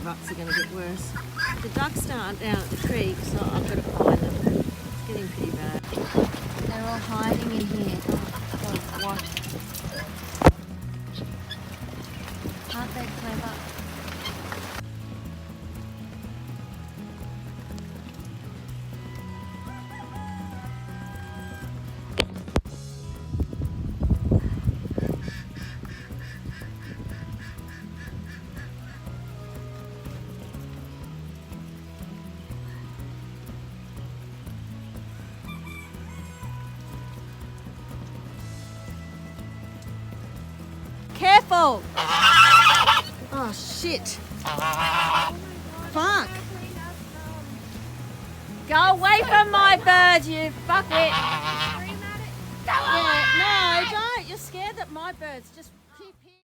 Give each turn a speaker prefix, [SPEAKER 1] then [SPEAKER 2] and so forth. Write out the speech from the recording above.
[SPEAKER 1] ruts are going to get worse. The ducks aren't down at the creek, so I've got to find them. It's getting pretty bad. They're all hiding in here. Oh, what? Aren't they clever? Careful! Oh shit! Fuck! Go away from my bird, you fuck it! Yeah, no, don't! You're scared that my bird's just